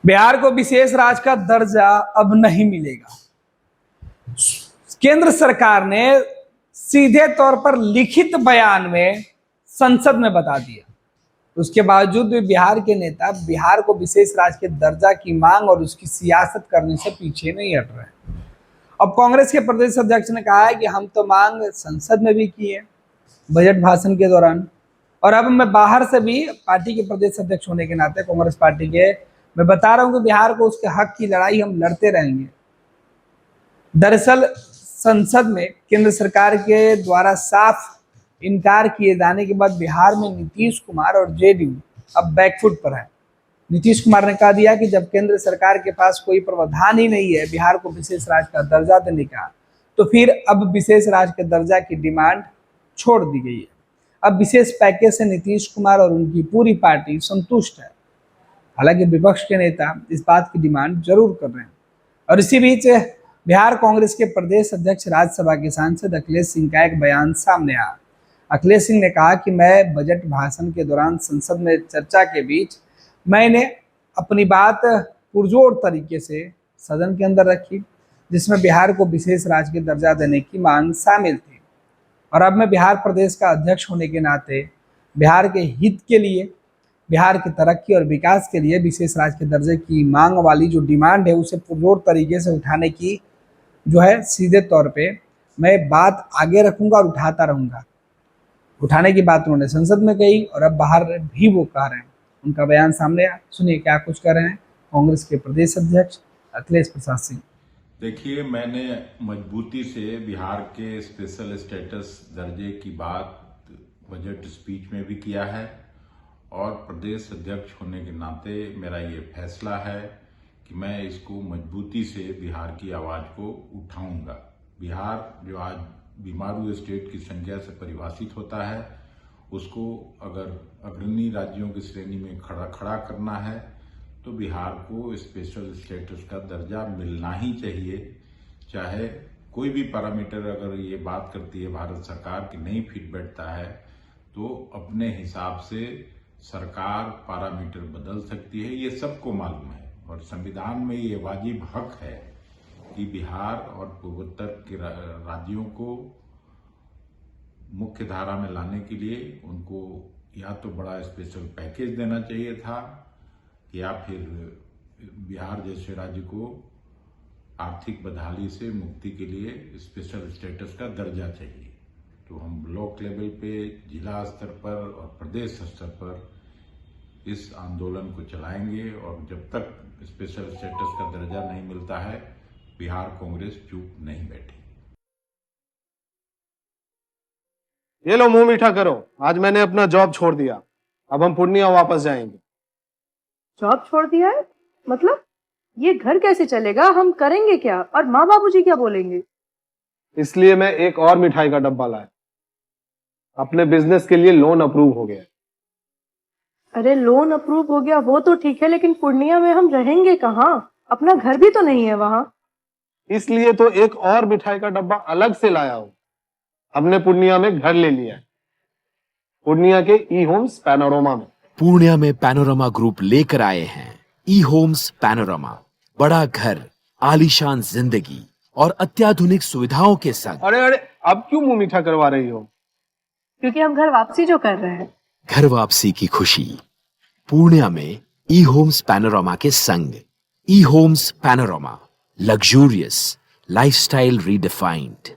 बिहार को विशेष राज्य का दर्जा अब नहीं मिलेगा। केंद्र सरकार ने सीधे तौर पर लिखित बयान में संसद में बता दिया। उसके बावजूद भी बिहार के नेता बिहार को विशेष राज्य के दर्जा की मांग और उसकी सियासत करने से पीछे नहीं हट रहे। अब कांग्रेस के प्रदेश अध्यक्ष ने कहा है कि हम तो मांग संसद में भी की है बजट भाषण के दौरान, और अब मैं बाहर से भी पार्टी के प्रदेश अध्यक्ष होने के नाते कांग्रेस पार्टी के मैं बता रहा हूं कि बिहार को उसके हक की लड़ाई हम लड़ते रहेंगे। दरअसल संसद में केंद्र सरकार के द्वारा साफ इनकार किए जाने के बाद बिहार में नीतीश कुमार और जेडीयू अब बैकफुट पर है। नीतीश कुमार ने कहा दिया कि जब केंद्र सरकार के पास कोई प्रावधान ही नहीं है बिहार को विशेष राज्य का दर्जा देने का, तो फिर अब विशेष राज्य के दर्जा की डिमांड छोड़ दी गई है। अब विशेष पैकेज से नीतीश कुमार और उनकी पूरी पार्टी संतुष्ट है। हालांकि विपक्ष के नेता इस बात की डिमांड जरूर कर रहे हैं। और इसी बीच बिहार कांग्रेस के प्रदेश अध्यक्ष राज्यसभा के सांसद अखिलेश सिंह का एक बयान सामने आया। अखिलेश सिंह ने कहा कि मैं बजट भाषण के दौरान संसद में चर्चा के बीच मैंने अपनी बात पुरजोर तरीके से सदन के अंदर रखी, जिसमें बिहार को विशेष राज्य के दर्जा देने की मांग शामिल थी। और अब मैं बिहार प्रदेश का अध्यक्ष होने के नाते बिहार के हित के लिए, बिहार की तरक्की और विकास के लिए विशेष राज्य के दर्जे की मांग वाली जो डिमांड है उसे पुरजोर तरीके से उठाने की जो है सीधे तौर पे मैं बात आगे रखूंगा और उठाता रहूंगा। उठाने की बात उन्होंने संसद में कही और अब बाहर भी वो कह रहे हैं। उनका बयान सामने आया, सुनिए क्या कुछ कर रहे हैं कांग्रेस के प्रदेश अध्यक्ष अखिलेश प्रसाद सिंह। देखिए, मैंने मजबूती से बिहार के स्पेशल स्टेटस दर्जे की बात बजट स्पीच में भी किया है और प्रदेश अध्यक्ष होने के नाते मेरा ये फैसला है कि मैं इसको मजबूती से बिहार की आवाज को उठाऊंगा। बिहार जो आज बीमारू स्टेट की संख्या से परिभाषित होता है, उसको अगर अग्रणी राज्यों की श्रेणी में खड़ा करना है तो बिहार को स्पेशल स्टेटस का दर्जा मिलना ही चाहिए। चाहे कोई भी पैरामीटर अगर ये बात करती है भारत सरकार की नहीं फिट बैठता है तो अपने हिसाब से सरकार पैरामीटर बदल सकती है, ये सबको मालूम है। और संविधान में ये वाजिब हक है कि बिहार और पूर्वोत्तर के राज्यों को मुख्य धारा में लाने के लिए उनको या तो बड़ा स्पेशल पैकेज देना चाहिए था या फिर बिहार जैसे राज्य को आर्थिक बदहाली से मुक्ति के लिए स्पेशल स्टेटस का दर्जा चाहिए। तो हम ब्लॉक लेवल पे, जिला स्तर पर और प्रदेश स्तर पर इस आंदोलन को चलाएंगे और जब तक स्पेशल स्टेटस का दर्जा नहीं मिलता है बिहार कांग्रेस चुप नहीं बैठी। ये लो मुंह मीठा करो, आज मैंने अपना जॉब छोड़ दिया, अब हम पूर्णिया वापस जाएंगे। जॉब छोड़ दिया है? मतलब ये घर कैसे चलेगा? हम करेंगे क्या? और माँ बाबूजी क्या बोलेंगे? इसलिए मैं एक और मिठाई का डब्बा लाया। अपने बिजनेस के लिए लोन अप्रूव हो गया। अरे लोन अप्रूव हो गया वो तो ठीक है, लेकिन पूर्णिया में हम रहेंगे कहाँ? अपना घर भी तो नहीं है वहां। इसलिए तो एक और मिठाई का डब्बा अलग से लाया हूं। हमने पूर्णिया में घर ले लिया है, पूर्णिया के ई होम्स पैनोरमा में। पूर्णिया में पैनोरमा ग्रुप लेकर आए हैं ई होम्स पैनोरमा, बड़ा घर, आलीशान जिंदगी और अत्याधुनिक सुविधाओं के संग। अरे अरे, अब क्यों मुंह मीठा करवा रही हो? क्योंकि हम घर वापसी जो कर रहे हैं। घर वापसी की खुशी पूर्णिया में ई होम्स पैनोरमा के संग। E homes panorama, luxurious lifestyle redefined.